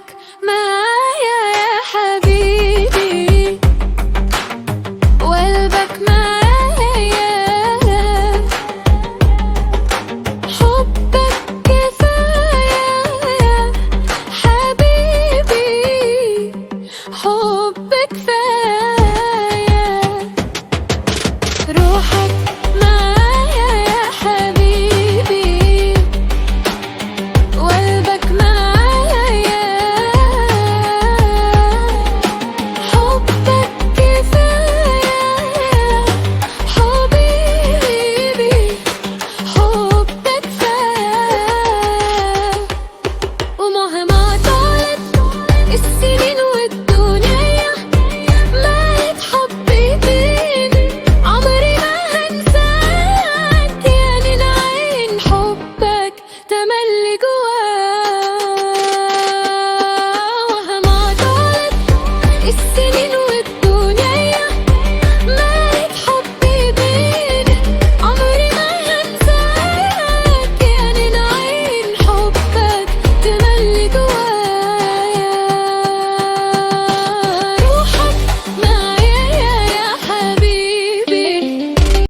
روحك معايا يا حبيبي، وقلبك معايا، حبك كفاية يا حبيبي، حب كفاية. روحك معايا يا حبيبي، وقلبك معايا، حبك كفاية حبيبي، حب كفاية. ومهما طالت السنين